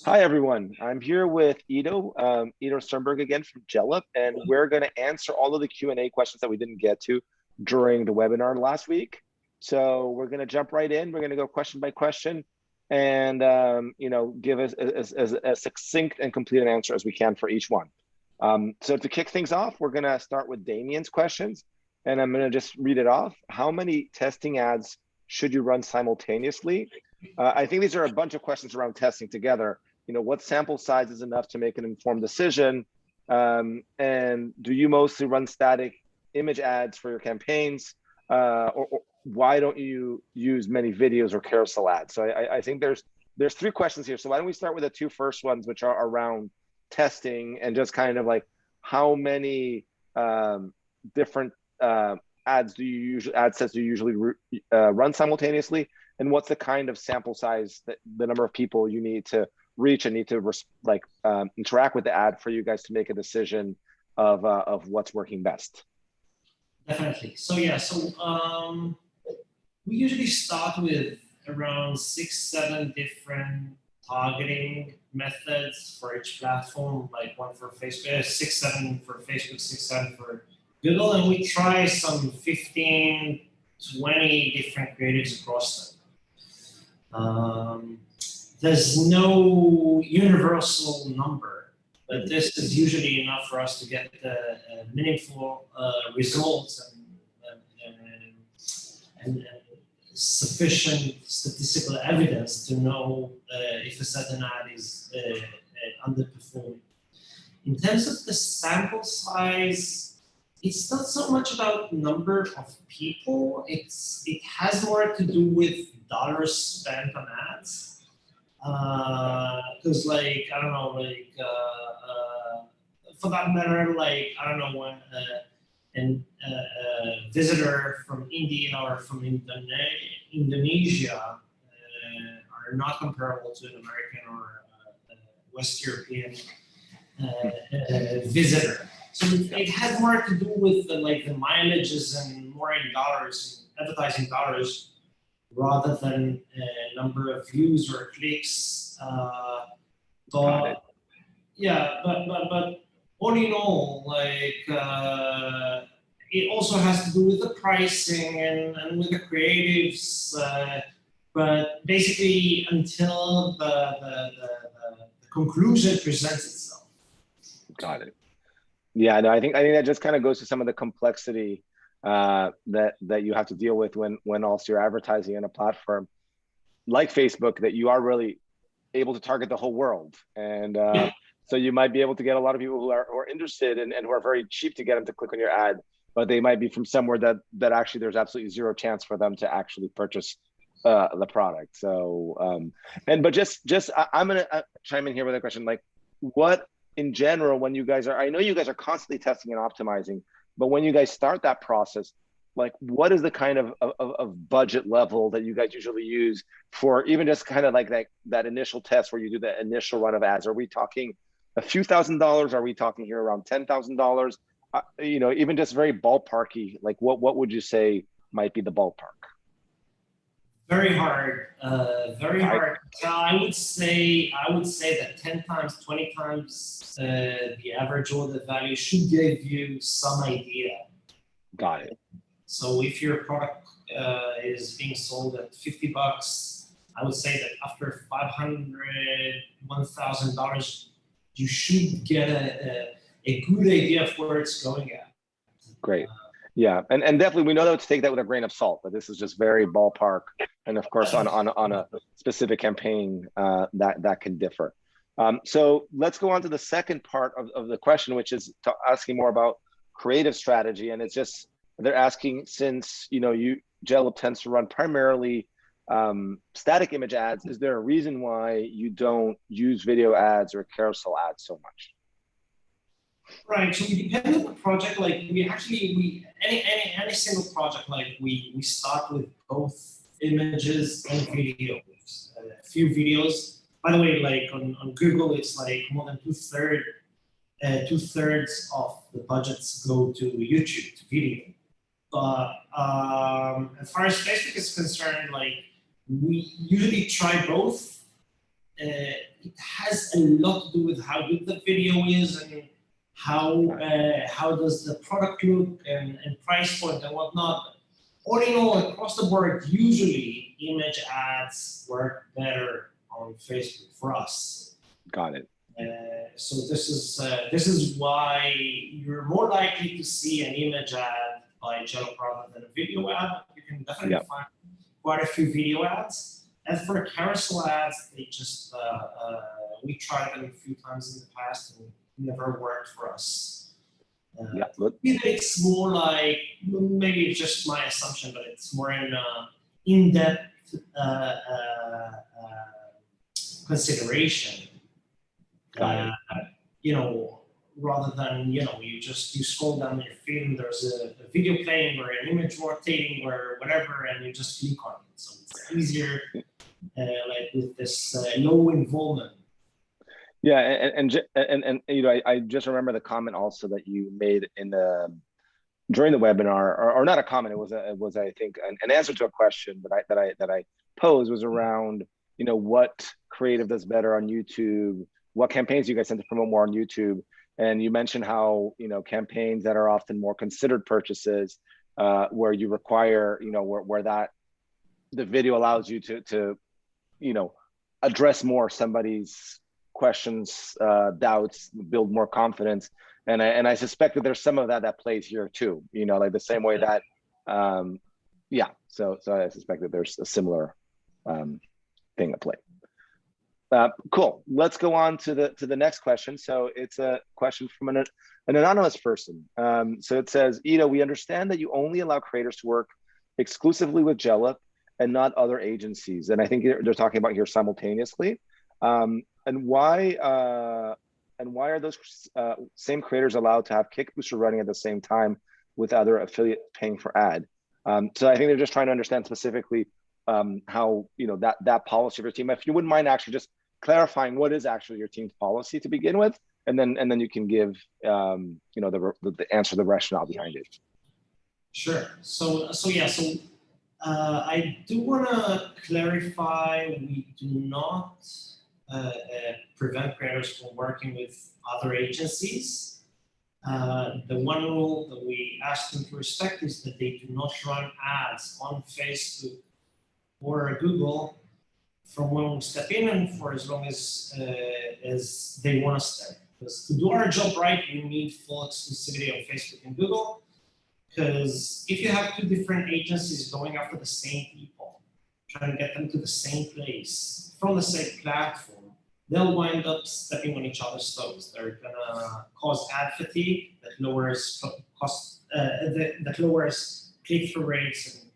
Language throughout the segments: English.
Hi, everyone. I'm here with Ido Sternberg again from Jellup, and we're going to answer all of the Q&A questions that we didn't get to during the webinar last week. So we're going to jump right in. We're going to go question by question and, give us as succinct and complete an answer as we can for each one. So to kick things off, we're going to start with Damien's questions, and I'm going to just read it off. How many testing ads should you run simultaneously? I think these are a bunch of questions around testing together. What sample size is enough to make an informed decision? And do you mostly run static image ads for your campaigns? Or why don't you use many videos or carousel ads? So I think there's three questions here. So why don't we start with the two first ones, which are around testing and just kind of like how many different ad sets do you usually run simultaneously? And what's the kind of sample size, that the number of people you need to reach and need to interact with the ad for you guys to make a decision of what's working best? Definitely. So yeah, we usually start with around 6-7 different targeting methods for each platform, like one for Facebook, 6-7 for Facebook, 6-7 for Google, and we try some 15-20 different creatives across them. There's no universal number, but this is usually enough for us to get meaningful results and sufficient statistical evidence to know if a certain ad is underperforming. In terms of the sample size, it's not so much about number of people. It has more to do with dollars spent on ads. Because for that matter, when a visitor from India or from Indonesia are not comparable to an American or West European visitor. So it has more to do with the mileages and more in dollars, advertising dollars, rather than number of views or clicks. But all in all, it also has to do with the pricing and with the creatives. But basically, until the conclusion presents itself. Got it. Yeah, no, I think that just kind of goes to some of the complexity that you have to deal with when also you're advertising on a platform like Facebook, that you are really able to target the whole world. And so you might be able to get a lot of people who are interested and who are very cheap to get them to click on your ad, but they might be from somewhere that actually there's absolutely zero chance for them to actually purchase the product. So, I'm gonna chime in here with a question, like what in general, when you guys are, I know you guys are constantly testing and optimizing, but when you guys start that process, like what is the kind of budget level that you guys usually use for even just kind of like that initial test where you do the initial run of ads? Are we talking a few $1,000s? Are we talking here around $10,000? Even just very ballparky, like what would you say might be the ballpark? Very hard, very hard. I would say that 10 times, 20 times the average order value should give you some idea. Got it. So if your product is being sold at $50, I would say that after $500, $1,000, you should get a good idea of where it's going at. Great. Yeah, and definitely we know that to take that with a grain of salt, but this is just very ballpark, and of course on a specific campaign that can differ. So let's go on to the second part of the question, which is asking more about creative strategy, and it's just they're asking, since Jellup tends to run primarily static image ads, is there a reason why you don't use video ads or carousel ads so much? Right. So we depend on the project. Like any single project, like we start with both images and videos. A few videos. By the way, like on Google, it's like more than two-thirds of the budgets go to YouTube, to video. But as far as Facebook is concerned, like we usually try both. it has a lot to do with how good the video is and how does the product look and price point and whatnot. All in all, across the board, usually image ads work better on Facebook for us. Got it. So this is why you're more likely to see an image ad by Jello rather than a video ad. You can definitely find quite a few video ads. And for carousel ads, they just we tried them a few times in the past and never worked for us. It's more like, maybe it's just my assumption, but it's more in-depth consideration. Rather than, you scroll down your feed and there's a video playing or an image rotating or whatever, and you just click on it. So it's easier, like with this low involvement. Yeah, and I just remember the comment also that you made in during the webinar, or not a comment. It was I think an answer to a question that I posed was around what creative does better on YouTube, what campaigns you guys tend to promote more on YouTube, and you mentioned how campaigns that are often more considered purchases, where you require where that the video allows you to address more somebody's questions, doubts, build more confidence, and I suspect that there's some of that plays here too. Like the same way that, So I suspect that there's a similar thing at play. Cool. Let's go on to the next question. So it's a question from an anonymous person. So it says, Ido, we understand that you only allow creators to work exclusively with Jello and not other agencies, and I think they're talking about here simultaneously. And why are those same creators allowed to have Kickbooster running at the same time with other affiliates paying for ad? So I think they're just trying to understand specifically how that policy of your team. If you wouldn't mind actually just clarifying what is actually your team's policy to begin with, and then you can give the answer, the rationale behind it. Sure. So I do want to clarify, we do not prevent creators from working with other agencies. The one rule that we ask them to respect is that they do not run ads on Facebook or Google from when we step in and for as long as they want to stay. Because to do our job right, we need full exclusivity on Facebook and Google. Because if you have two different agencies going after the same people, trying to get them to the same place from the same platform, they'll wind up stepping on each other's toes. They're gonna cause ad fatigue that lowers cost, that lowers click-through rates and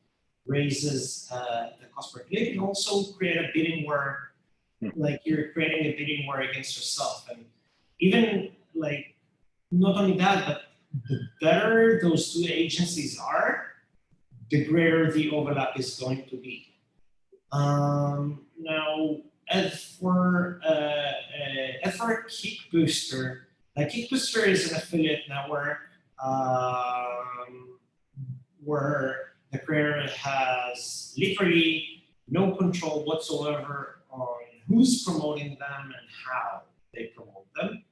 raises the cost per click, and also create a bidding war, like you're creating a bidding war against yourself. And even like, not only that, but the better those two agencies are, the greater the overlap is going to be. Now, as for Kickbooster, Kickbooster is an affiliate network where the creator has literally no control whatsoever on who's promoting them and how they promote them.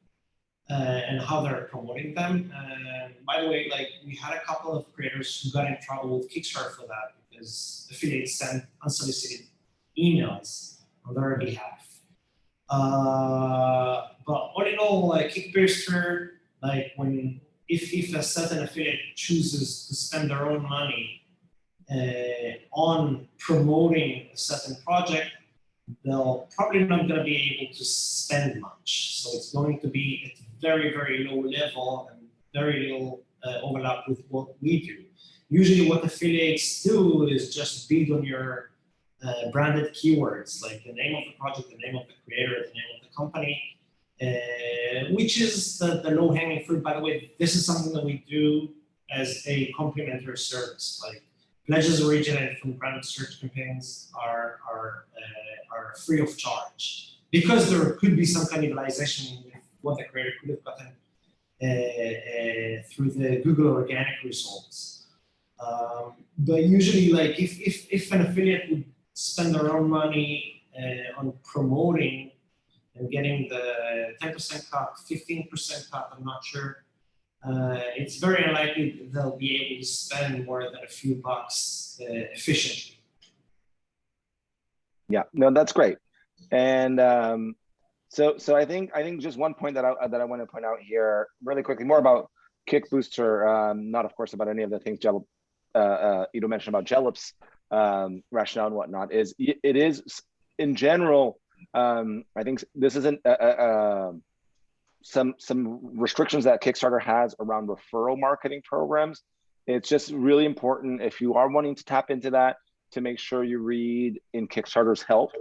And how they're promoting them. And by the way, we had a couple of creators who got in trouble with Kickstarter for that because affiliates sent unsolicited emails on their behalf. But all in all, Kickbooster, if a certain affiliate chooses to spend their own money on promoting a certain project, they'll probably not going to be able to spend much. So it's going to be at very, very low level and very little overlap with what we do. Usually what affiliates do is just bid on your branded keywords, like the name of the project, the name of the creator, the name of the company, which is the low-hanging fruit. By the way, this is something that we do as a complementary service. Pledges originated from branded search campaigns are free of charge because there could be some cannibalization with what the creator could have gotten through the Google organic results. But usually, if an affiliate would spend their own money on promoting and getting the 10% cut, 15% cut, I'm not sure. It's very unlikely that they'll be able to spend more than a few bucks efficiently. Yeah, no, that's great. And so I think just one point that I want to point out here really quickly, more about Kickbooster, not of course about any of the things Jellup, Ido mentioned about Jellup's rationale and whatnot, is it is in general. I think this isn't some restrictions that Kickstarter has around referral marketing programs. It's just really important if you are wanting to tap into that to make sure you read in Kickstarter's help,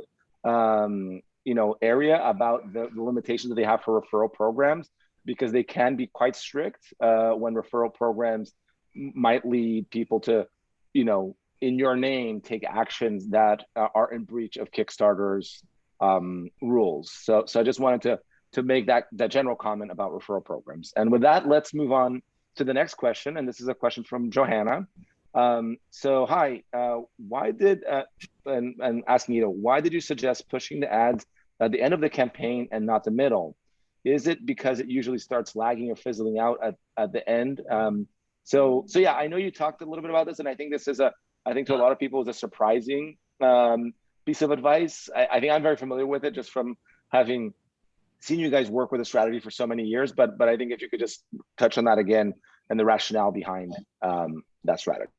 area about the limitations that they have for referral programs, because they can be quite strict when referral programs might lead people to, in your name, take actions that are in breach of Kickstarter's rules. So I just wanted to make that general comment about referral programs. And with that, let's move on to the next question. And this is a question from Johanna. So hi, why did, and asking why did you suggest pushing the ads at the end of the campaign and not the middle? Is it because it usually starts lagging or fizzling out at the end? So yeah, I know you talked a little bit about this, and I think this is I think to a lot of people is a surprising piece of advice. I think I'm very familiar with it just from having seen you guys work with a strategy for so many years, but I think if you could just touch on that again and the rationale behind that strategy.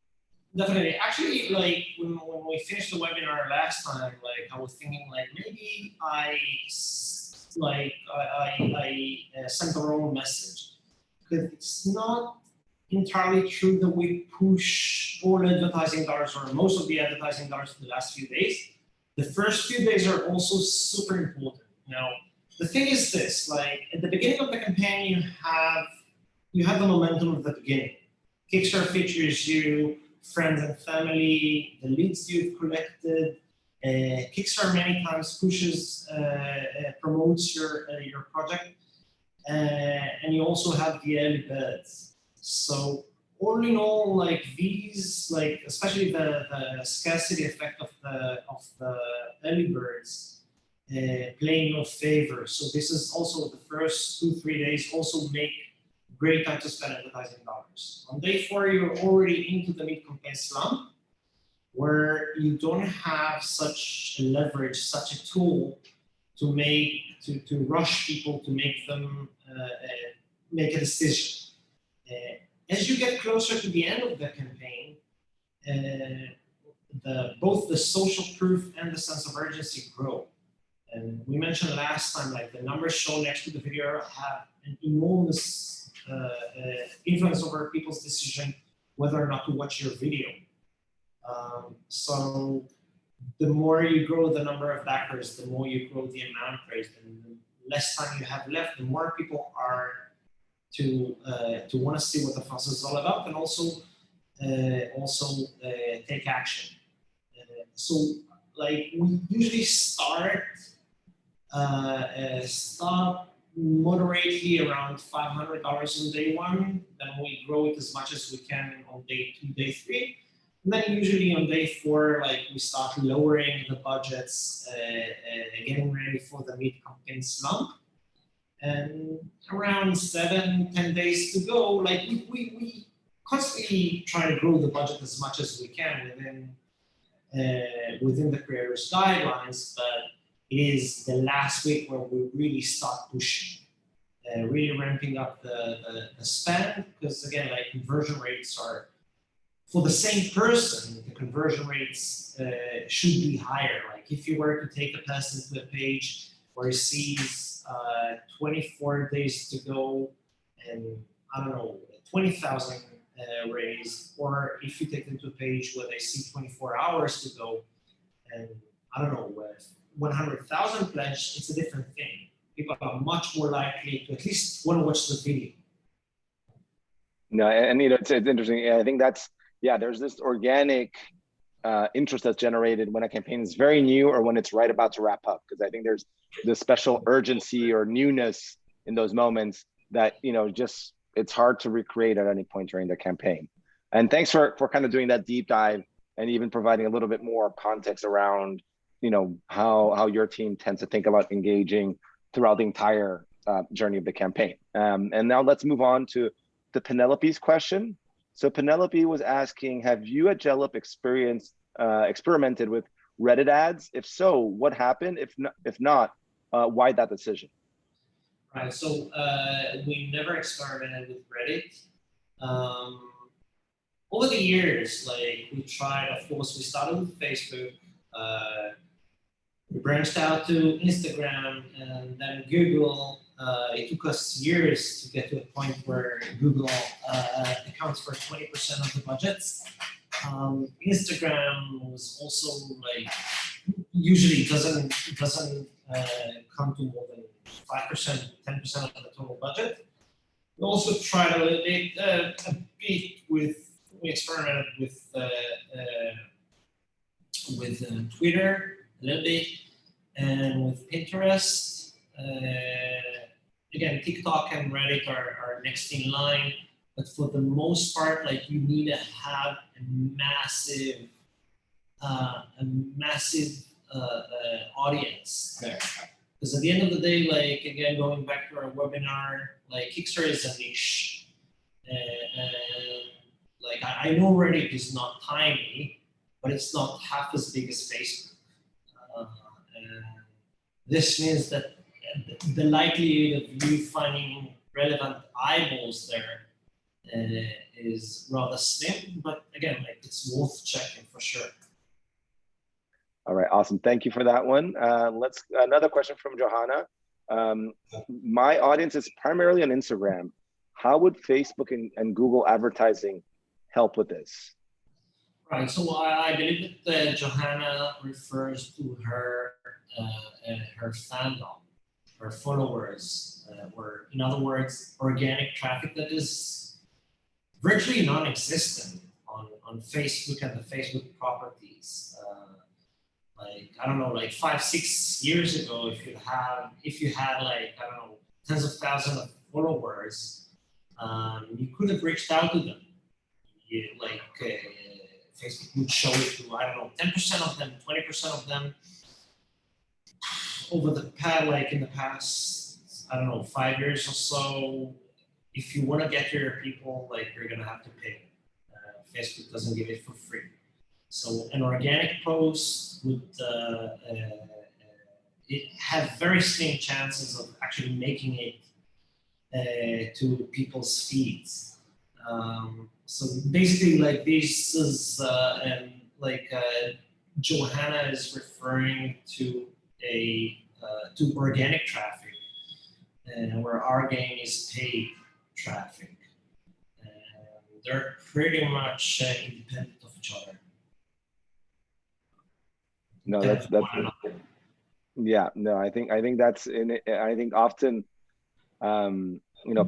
Definitely. Actually, like when we finished the webinar last time, like I was thinking, like maybe I sent the wrong message, because it's not entirely true that we push all advertising dollars or most of the advertising dollars in the last few days. The first few days are also super important. The thing is this: like at the beginning of the campaign, you have the momentum of the beginning. Kickstarter features you, friends and family, the leads you've collected. Kickstarter many times pushes, promotes your project, and you also have the early birds. So all in all, like these, like especially the scarcity effect of the early birds play in your favor. So this is also the first 2-3 days also make great time to spend advertising dollars. On day 4, you're already into the mid-campaign slump, where you don't have such a leverage, such a tool to rush people to make them make a decision. As you get closer to the end of the campaign, both the social proof and the sense of urgency grow. And we mentioned last time, like the numbers shown next to the video have an enormous influence over people's decision whether or not to watch your video. So the more you grow the number of backers, the more you grow the amount raised, and the less time you have left, the more people are to want to see what the fuss is all about, and also take action. So like we usually start moderately around $500 on day 1, then we grow it as much as we can on day 2, day 3. And then usually on day 4, like we start lowering the budgets, getting ready for the mid-campaign slump. And around 7-10 days to go, like we constantly try to grow the budget as much as we can within the creator's guidelines, but it is the last week where we really start pushing, really ramping up the spend, because again, like conversion rates are, for the same person, the conversion rates should be higher. Like if you were to take a person to a page where he sees 24 days to go and I don't know, 20,000 raised, or if you take them to a page where they see 24 hours to go and I don't know, 100,000 pledged, it's a different thing. People are much more likely to at least want to watch the video. No, and it's interesting. I think that's, there's this organic interest that's generated when a campaign is very new or when it's right about to wrap up, because I think there's this special urgency or newness in those moments that just it's hard to recreate at any point during the campaign. And thanks for kind of doing that deep dive and even providing a little bit more context around how your team tends to think about engaging throughout the entire journey of the campaign. And now let's move on to Penelope's question. So Penelope was asking, have you at Jellup experimented with Reddit ads? If so, what happened? If not, why that decision? Right, so we never experimented with Reddit. Over the years, like we tried, of course, we started with Facebook, we branched out to Instagram and then Google. It took us years to get to a point where Google accounts for 20% of the budgets. Instagram was also like usually doesn't come to more than 5%, 10% of the total budget. We also tried a little bit, we experimented with Twitter a little bit, and with Pinterest. Again, TikTok and Reddit are next in line, but for the most part, like you need to have a massive audience there. Because at the end of the day, like again, going back to our webinar, like Kickstarter is a niche, and like I know Reddit is not tiny, but it's not half as big as Facebook. And this means that the likelihood of you finding relevant eyeballs there is rather slim, but again, like it's worth checking for sure. All right, awesome. Thank you for that one. Another question from Johanna. My audience is primarily on Instagram. How would Facebook and Google advertising help with this? Right, so I believe that Johanna refers to her fandom, her followers, or in other words, organic traffic that is virtually non-existent on Facebook and the Facebook properties. Like, I don't know, like 5-6 years ago, if you had like, I don't know, tens of thousands of followers, you could have reached out to them. Facebook would show it to, I don't know, 10% of them, 20% of them. Over the past, I don't know, 5 years or so, if you want to get your people, like you're gonna have to pay. Facebook doesn't give it for free. So an organic post would it have very slim chances of actually making it to people's feeds. So basically, like this is Johanna is referring to to organic traffic, where our game is paid traffic. They're pretty much independent of each other. No, that's yeah. No, I think that's in it. I think often,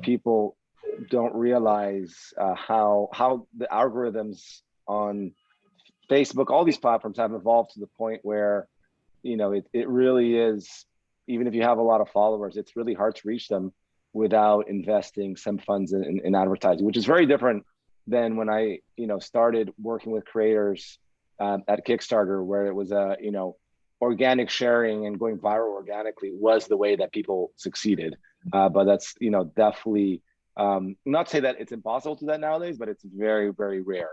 people don't realize how the algorithms on Facebook, all these platforms have evolved to the point where, it really is, even if you have a lot of followers, it's really hard to reach them without investing some funds in advertising, which is very different than when I, started working with creators at Kickstarter, where it was organic sharing and going viral organically was the way that people succeeded. But that's, definitely, not to say that it's impossible to do that nowadays, but it's very, very rare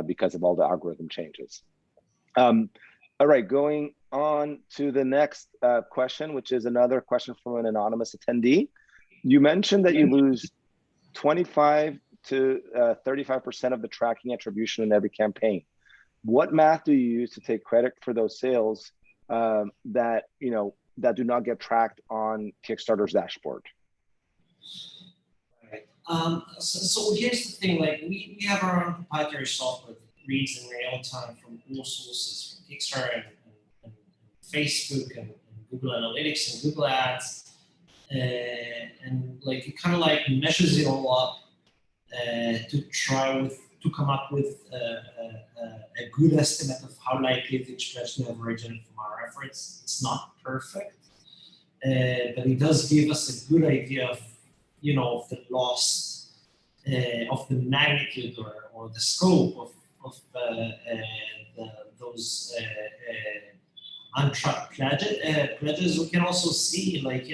because of all the algorithm changes. All right, going on to the next question, which is another question from an anonymous attendee. You mentioned that you lose 25 to 35% of the tracking attribution in every campaign. What math do you use to take credit for those sales that do not get tracked on Kickstarter's dashboard? Right. So here's the thing: like we have our own proprietary software that reads in real time from all sources, from Kickstarter and Facebook and Google Analytics and Google Ads, and like it kind of like meshes it all up to come up with a good estimate of how likely each pledge to have originated from our efforts. It's not perfect, but it does give us a good idea of of the loss, of the magnitude or the scope of those untracked pledges. We can also see, like,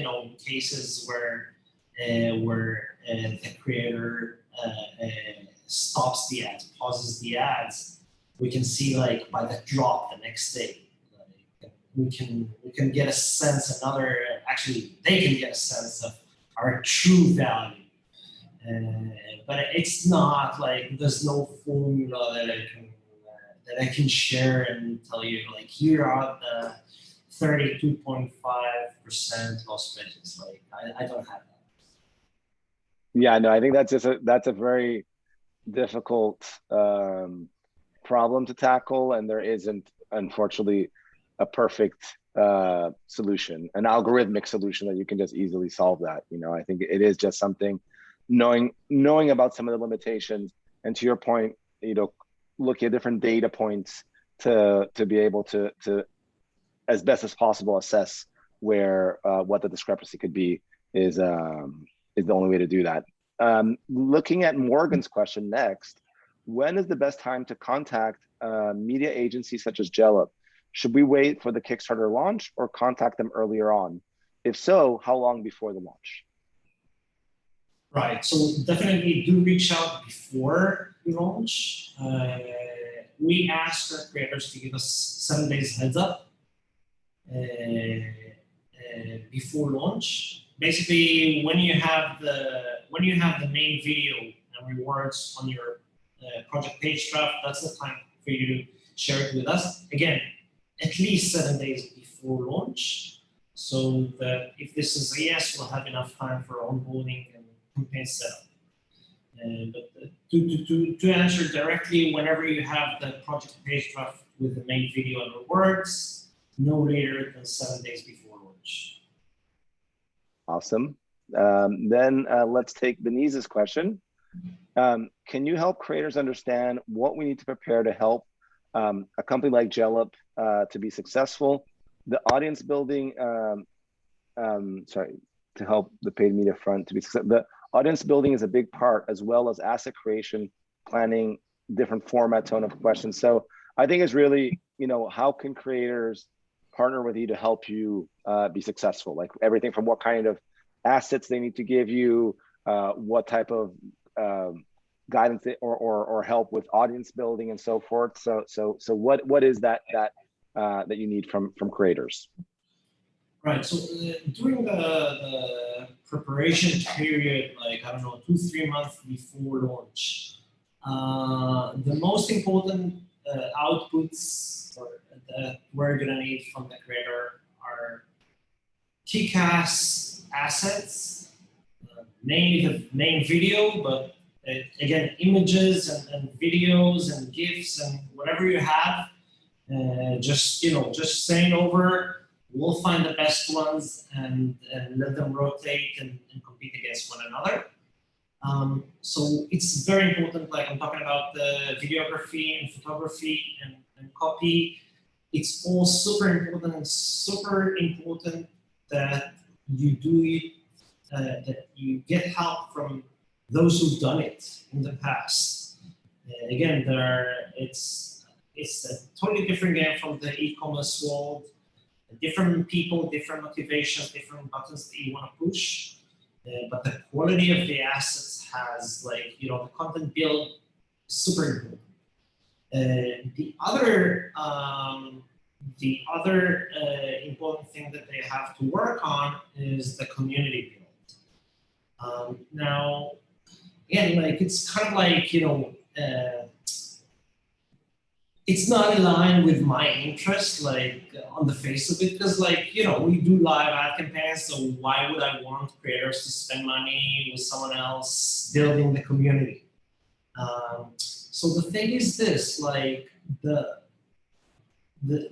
cases where the creator stops the ads, pauses the ads. We can see, like, by the drop the next day. We can get a sense, actually they can get a sense of our true value. But it's not like there's no formula that I can share and tell you, like, here are the 32.5% loss pledges. Like, I don't have that. Yeah, no, I think that's a very difficult problem to tackle, and there isn't, unfortunately, a perfect solution, an algorithmic solution that you can just easily solve that. I think it is just something, knowing about some of the limitations, and to your point, look at different data points to be able to as best as possible assess where what the discrepancy could be is the only way to do that. Looking at Morgan's question next, when is the best time to contact media agencies such as Jellup? Should we wait for the Kickstarter launch or contact them earlier on? If so, how long before the launch? Right, so definitely do reach out before we launch. We ask our creators to give us 7 days heads up before launch. Basically, when you have the main video and rewards on your project page draft, that's the time for you to share it with us. Again, at least 7 days before launch, so that if this is a yes, we'll have enough time for onboarding and campaign setup. But to answer directly, whenever you have the project page draft with the main video and rewards, no later than 7 days before launch. Awesome. Then let's take Benise's question. Can you help creators understand what we need to prepare to help a company like Jellup to be successful? The audience building, to help the paid media front to be successful. The audience building is a big part, as well as asset creation, planning, different format, tone of questions. So I think it's really, how can creators partner with you to help you be successful? Like everything from what kind of assets they need to give you, what type of guidance or help with audience building and so forth. So what is that that you need from creators? Right. So during the preparation period, like, I don't know, 2-3 months before launch, the most important outputs that we're gonna need from the creator are kick-ass assets, mainly the main video, but again, images and videos and GIFs and whatever you have, just saying over. We'll find the best ones and let them rotate and compete against one another. So it's very important, like I'm talking about the videography and photography and copy. It's all super important, and super important that you do it, that you get help from those who've done it in the past. Again, it's a totally different game from the e-commerce world. Different people, different motivations, different buttons that you want to push, but the quality of the assets has, like, the content build is super important. The other important thing that they have to work on is the community build. Now, again, like, it's kind of like, it's not in line with my interest, like, on the face of it, because, like, we do live ad campaigns, so why would I want creators to spend money with someone else building the community? So the thing is this, like, the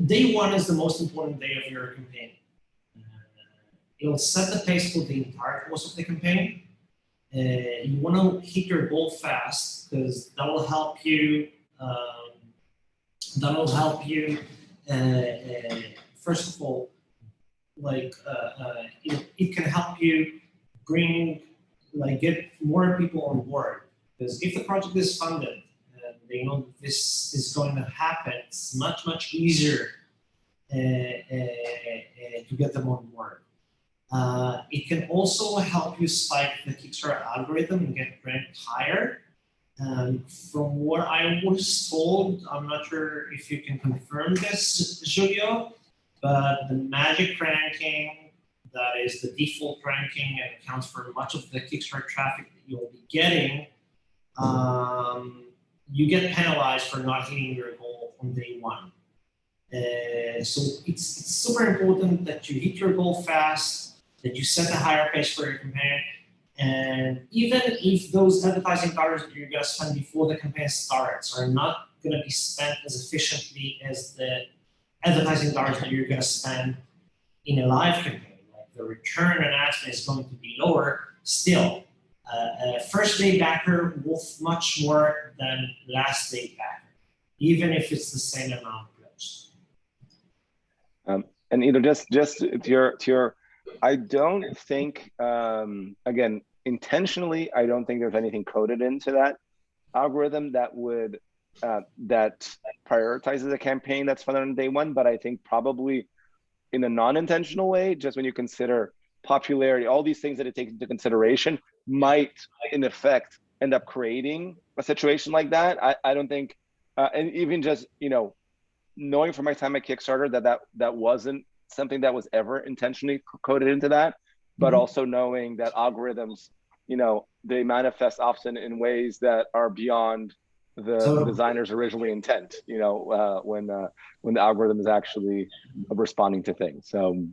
day one is the most important day of your campaign. It'll set the pace for the entire course of the campaign. You want to hit your goal fast, because that will help you. First of all, like, it can help you get more people on board. Because if the project is funded and they know this is going to happen, it's much easier to get them on board. It can also help you spike the Kickstarter algorithm and get ranked higher. From what I was told, I'm not sure if you can confirm this, Julio, but the magic ranking, that is the default ranking and accounts for much of the Kickstarter traffic that you'll be getting, you get penalized for not hitting your goal on day one. So it's super important that you hit your goal fast, that you set a higher pace for your campaign, and even if those advertising dollars that you're going to spend before the campaign starts are not going to be spent as efficiently as the advertising dollars that you're going to spend in a live campaign, like the return on ad spend is going to be lower, still, a first day backer worth much more than last day backer, even if it's the same amount pledged. And just to your, I don't think, again, intentionally, I don't think there's anything coded into that algorithm that would that prioritizes a campaign that's funded on day one. But I think probably in a non-intentional way, just when you consider popularity, all these things that it takes into consideration might, in effect, end up creating a situation like that. I don't think, and even just knowing from my time at Kickstarter that wasn't something that was ever intentionally coded into that, but also knowing that algorithms, they manifest often in ways that are beyond the designer's originally intent, when the algorithm is actually responding to things. So,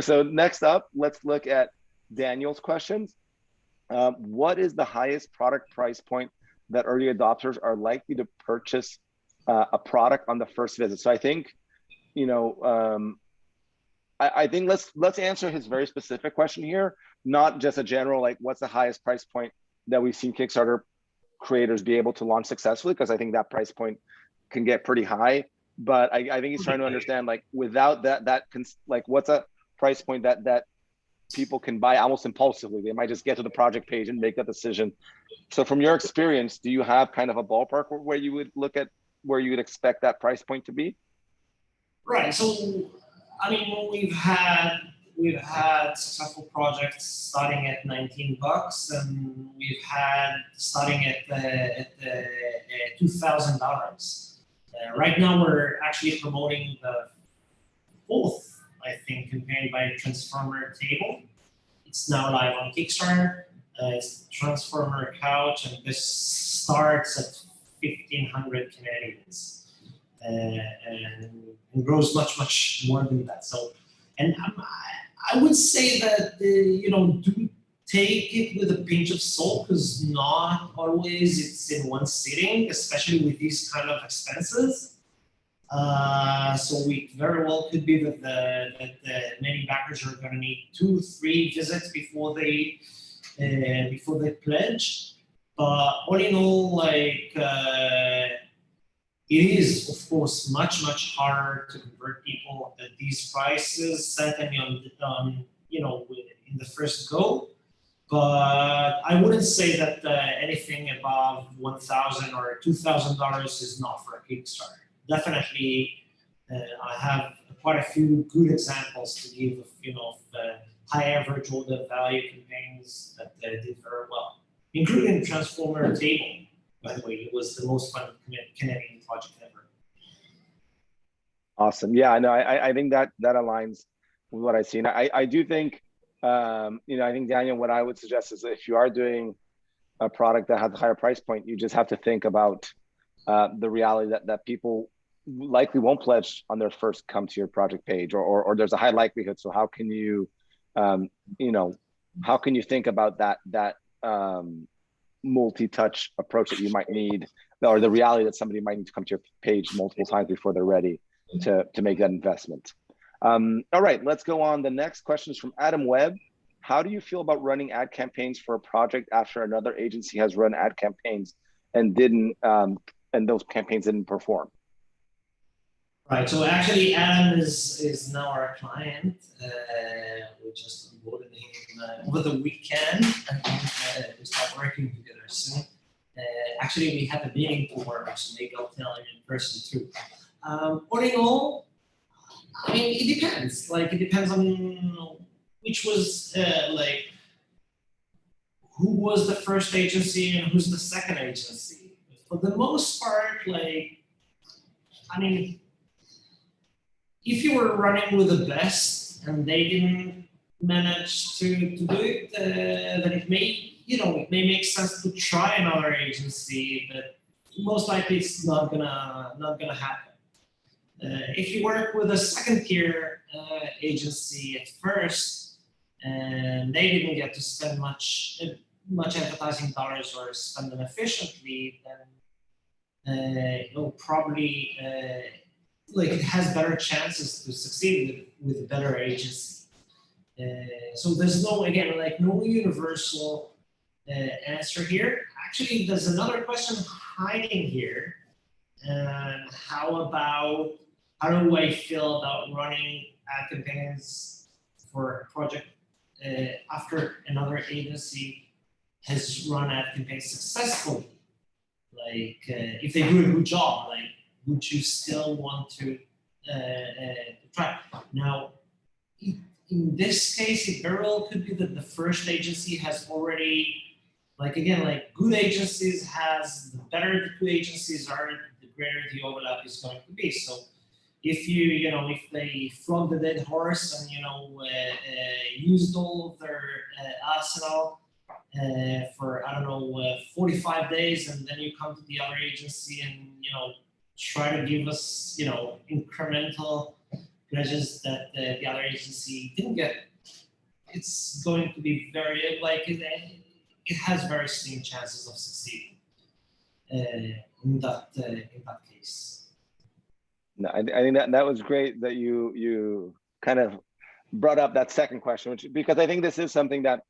so next up, let's look at Daniel's questions. What is the highest product price point that early adopters are likely to purchase a product on the first visit? So I think, I think let's answer his very specific question here, not just a general, like, what's the highest price point that we've seen Kickstarter creators be able to launch successfully, because I think that price point can get pretty high. But I think he's trying to understand, like, without that like, what's a price point that people can buy almost impulsively? They might just get to the project page and make that decision. So from your experience, do you have kind of a ballpark where you would look at where you would expect that price point to be? Right. So, I mean, we've had successful projects starting at $19, and we've had starting at the $2,000. Right now, we're actually promoting the fourth, I think, campaign by Transformer Table. It's now live on Kickstarter. It's Transformer Couch, and this starts at 1,500 Canadians. And grows much more than that. So, and I would say that do take it with a pinch of salt, because not always it's in one sitting, especially with these kind of expenses. So we very well could be that many backers are going to need 2-3 visits before they pledge. But all in all, like. It is, of course, much harder to convert people at these prices, certainly in the first go. But I wouldn't say that anything above $1,000 or $2,000 is not for a Kickstarter. Definitely, I have quite a few good examples to give of high average order value campaigns that did very well, including Transformer Table. By the way, it was the most fun Canadian project ever. Awesome. Yeah, no, I think that aligns with what I've seen. I do think, I think, Daniel, what I would suggest is if you are doing a product that has a higher price point, you just have to think about the reality that people likely won't pledge on their first come to your project page, or there's a high likelihood. So how can you, how can you think about that multi-touch approach that you might need, or the reality that somebody might need to come to your page multiple times before they're ready to make that investment. All right, let's go on. The next question is from Adam Webb. How do you feel about running ad campaigns for a project after another agency has run ad campaigns and those campaigns didn't perform? Right. So actually, Adam is now our client. We just onboarded him over the weekend, and we start working together soon. Actually, we have a meeting tomorrow, so maybe I'll tell him in person too. All in all, I mean, it depends. Like, it depends on which was like who was the first agency and who's the second agency. For the most part, like, I mean, if you were running with the best and they didn't manage to do it, then it may, it may make sense to try another agency, but most likely it's not gonna happen. If you work with a second tier agency at first, and they didn't get to spend much advertising dollars or spend them efficiently, then it'll probably like it has better chances to succeed with a better agency. So there's no, again, like no universal answer here. Actually, there's another question hiding here. And how do I feel about running ad campaigns for a project after another agency has run ad campaigns successfully? Like, if they do a good job, like, would you still want to try? Now, in this case, it very well could be that the first agency has already, like, again, like good agencies the better the two agencies are, the greater the overlap is going to be. So if if they flog the dead horse and, used all of their arsenal for, I don't know, 45 days, and then you come to the other agency and, try to give us, incremental pledges that the other agency didn't get, it's going to be very, like, it has very slim chances of succeeding in that case. No, I think that was great that you kind of brought up that second question, because I think this is something that,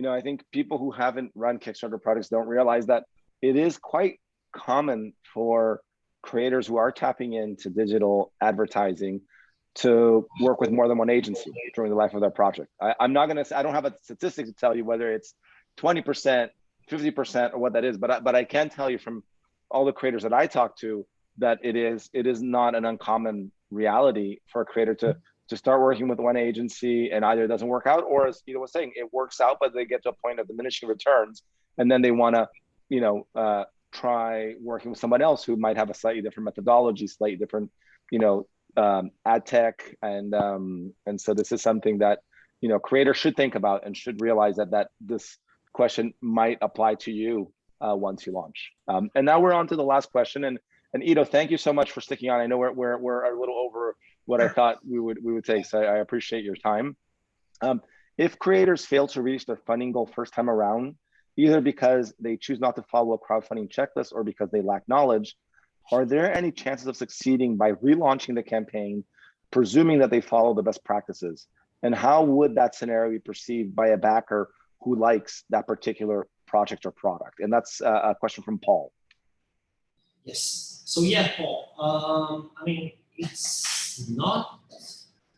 I think people who haven't run Kickstarter projects don't realize that it is quite common for creators who are tapping into digital advertising to work with more than one agency during the life of their project. I'm not going to, I don't have a statistic to tell you whether it's 20%, 50%, or what that is, but I can tell you from all the creators that I talk to that it is not an uncommon reality for a creator to start working with one agency and either it doesn't work out, or, as Ito was saying, it works out, but they get to a point of diminishing returns, and then they want to, try working with someone else who might have a slightly different methodology, slightly different, ad tech, and so this is something that creators should think about and should realize that this question might apply to you once you launch. And now we're on to the last question, and Ito, thank you so much for sticking on. I know we're a little over what I thought we would take, so I appreciate your time. If creators fail to reach their funding goal first time around, either because they choose not to follow a crowdfunding checklist or because they lack knowledge, are there any chances of succeeding by relaunching the campaign, presuming that they follow the best practices? And how would that scenario be perceived by a backer who likes that particular project or product? And that's a question from Paul. Yes. So yeah, Paul. I mean, it's not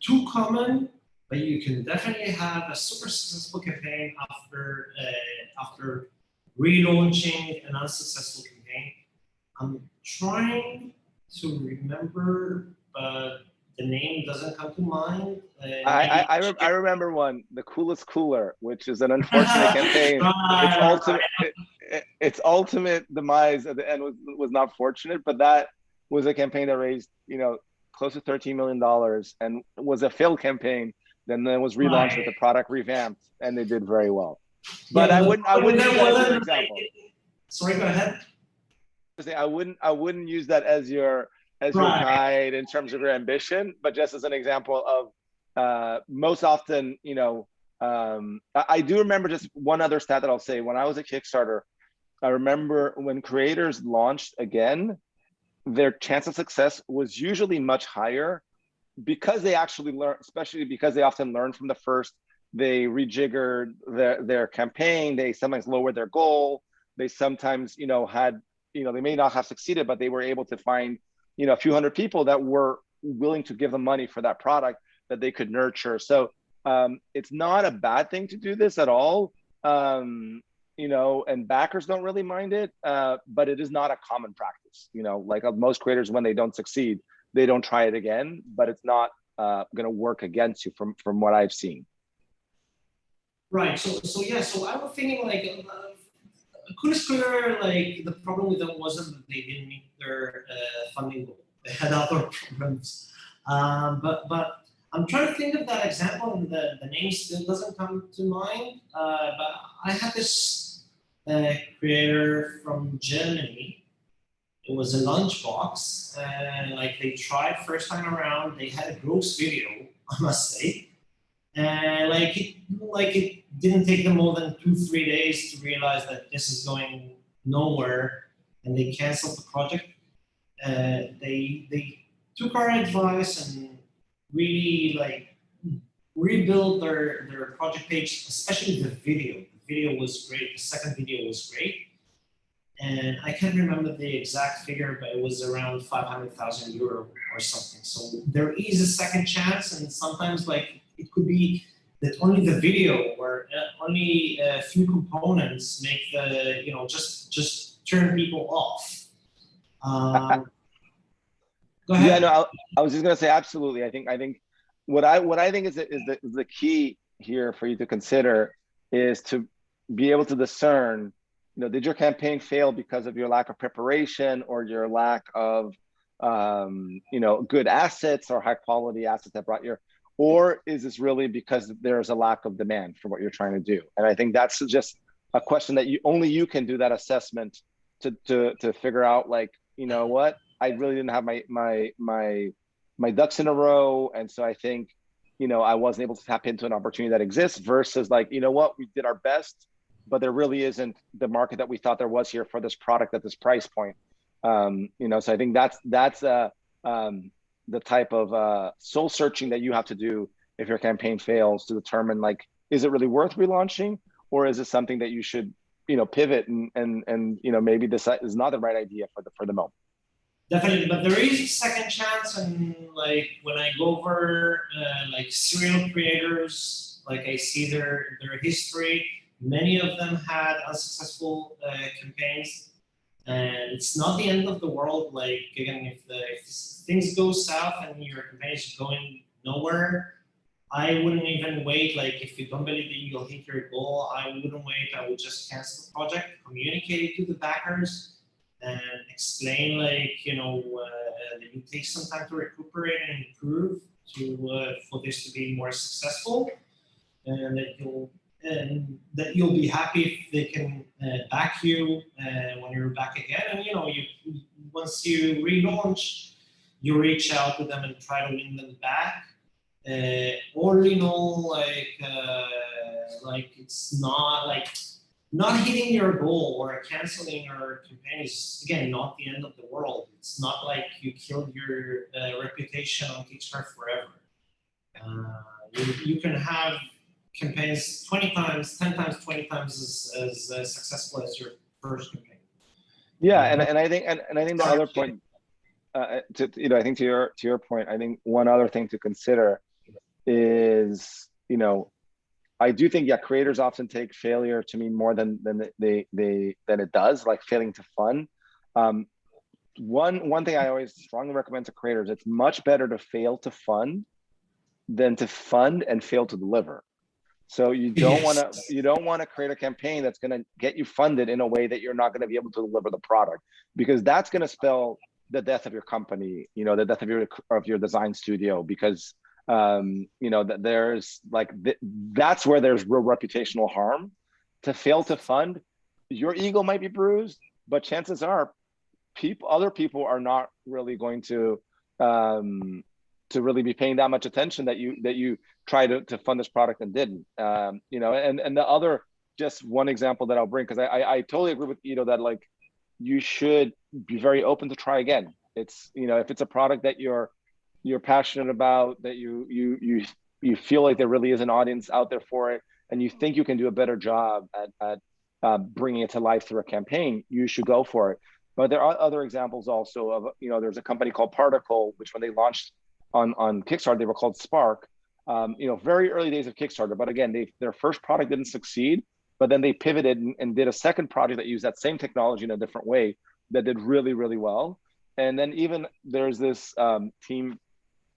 too common, but you can definitely have a super successful campaign after relaunching an unsuccessful campaign. I'm trying to remember, but the name doesn't come to mind. I remember one, the Coolest Cooler, which is an unfortunate campaign. Its ultimate demise at the end was not fortunate, but that was a campaign that raised close to $13 million and was a failed campaign. Then it was relaunched with the product revamped, and they did very well. But I wouldn't use that as an example. Sorry, go ahead. I wouldn't use that as your guide in terms of your ambition, but just as an example of most often, I do remember just one other stat that I'll say. When I was at Kickstarter, I remember when creators launched again, their chance of success was usually much higher because they actually learn, especially because they often learn from the first. They rejiggered their campaign. They sometimes lowered their goal. They sometimes, had, they may not have succeeded, but they were able to find, a few hundred people that were willing to give them money for that product that they could nurture. So it's not a bad thing to do this at all. And backers don't really mind it, but it is not a common practice. Like most creators, when they don't succeed, they don't try it again, but it's not going to work against you from what I've seen. Right. So I was thinking like Clear, like the problem with them wasn't that they didn't meet their funding goal. They had other problems. But I'm trying to think of that example, and the name still doesn't come to mind. But I had this creator from Germany. It was a lunchbox, and like they tried first time around. They had a gross video, I must say, and it didn't take them more than 2-3 days to realize that this is going nowhere, and they canceled the project. They took our advice and really like rebuilt their project page, especially the video. The video was great. The second video was great. And I can't remember the exact figure, but it was around 500,000 euro or something. So there is a second chance, and sometimes like it could be that only the video or only a few components make the just turn people off. Go ahead. Yeah, no, I was just gonna say absolutely. I think what I think is the key here for you to consider is to be able to discern, did your campaign fail because of your lack of preparation or your lack of good assets or high quality assets that brought your, or is this really because there's a lack of demand for what you're trying to do? And I think that's just a question that only you can do that assessment to figure out, like, what, I really didn't have my ducks in a row. And so I think, I wasn't able to tap into an opportunity that exists versus like, what, we did our best, but there really isn't the market that we thought there was here for this product at this price point. So I think that's the type of soul searching that you have to do if your campaign fails, to determine, like, is it really worth relaunching, or is it something that you should, pivot and maybe this is not the right idea for the moment. Definitely, but there is a second chance, and like when I go over like serial creators, like I see their history, many of them had unsuccessful campaigns, and it's not the end of the world. Like again, if things go south and your campaign is going nowhere, I wouldn't even wait. Like if you don't believe that you'll hit your goal, I wouldn't wait. I would just cancel the project, communicate it to the backers, and explain like that it takes some time to recuperate and improve for this to be more successful, and that you'll be happy if they can back you when you're back again. And you once you relaunch, you reach out to them and try to win them back. Or like it's not like not hitting your goal or canceling your campaign is, again, not the end of the world. It's not like you killed your reputation on Kickstarter forever. You can have campaigns 20 times, 10 times, 20 times as successful as your first campaign. Yeah, and I think the other point, I think to your point, I think one other thing to consider is, I do think, creators often take failure to mean more than it does, like failing to fund. One thing I always strongly recommend to creators: it's much better to fail to fund than to fund and fail to deliver. So you don't want to create a campaign that's going to get you funded in a way that you're not going to be able to deliver the product, because that's going to spell the death of your company, the death of your design studio, because that there's like that's where there's real reputational harm. To fail to fund, your ego might be bruised, but chances are other people are not really going to really be paying that much attention that you tried to fund this product and didn't. And the other, just one example that I'll bring, because I totally agree with that, like, you should be very open to try again. It's if it's a product that you're passionate about, that you feel like there really is an audience out there for it, and you think you can do a better job at bringing it to life through a campaign, you should go for it. But there are other examples also of, there's a company called Particle, which when they launched on Kickstarter, they were called Spark. Very early days of Kickstarter, but again, their first product didn't succeed, but then they pivoted and did a second project that used that same technology in a different way that did really, really well. and then even there's this team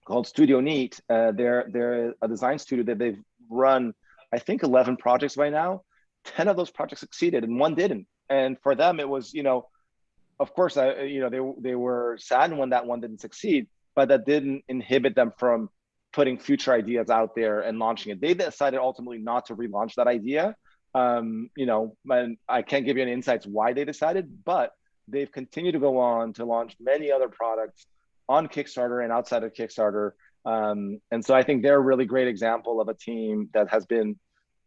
called Studio Neat. They're a design studio that they've run, I think, 11 projects by now. 10 of those projects succeeded and one didn't. And for them, it was, of course, they were saddened when that one didn't succeed, but that didn't inhibit them from putting future ideas out there and launching it. They decided ultimately not to relaunch that idea. And I can't give you any insights why they decided, but they've continued to go on to launch many other products on Kickstarter and outside of Kickstarter. And so I think they're a really great example of a team that has been,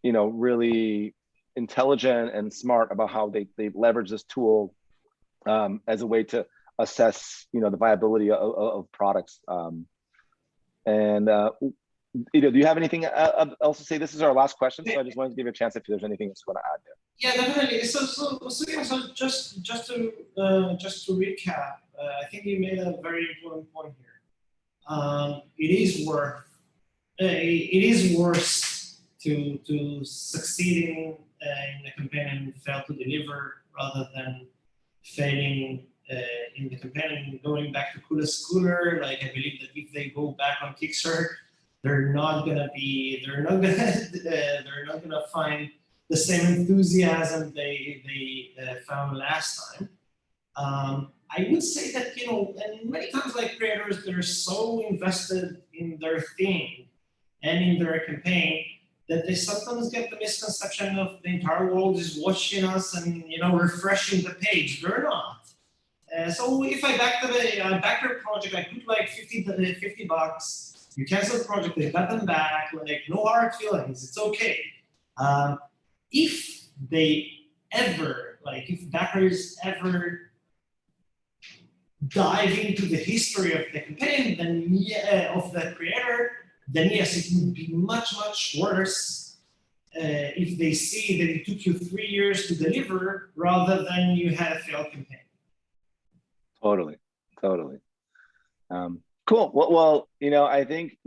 really intelligent and smart about how they leverage this tool as a way to assess, the viability of products. And do you have anything else to say? This is our last question, so I just wanted to give you a chance if there's anything else you want to add there. Yeah, definitely. So just to recap, I think you made a very important point here. It is worse to succeeding in a campaign and fail to deliver rather than failing in the campaign and going back to coolest schooler. Like, I believe that if they go back on Kickstarter, they're not gonna find the same enthusiasm they found last time. I would say that, and many times, like, creators, they're so invested in their theme and in their campaign that they sometimes get the misconception of the entire world is watching us and, refreshing the page. They're not. So if I back their project, I put like $50. You cancel the project, they got them back, like, no hard feelings, it's okay. If backers ever dive into the history of the campaign, then of the creator, then yes, it would be much, much worse if they see that it took you 3 years to deliver rather than you had a failed campaign. Totally. Cool. Well, I think,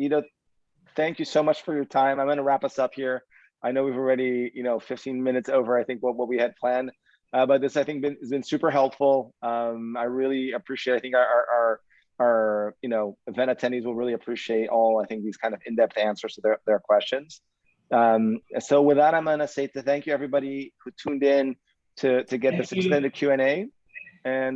thank you so much for your time. I'm going to wrap us up here. I know we've already, 15 minutes over, I think, what we had planned. But this, I think, has been super helpful. I really appreciate, I think our event attendees will really appreciate all, I think, these kind of in-depth answers to their questions. So with that, I'm going to say thank you, everybody who tuned in to get this extended Q&A. And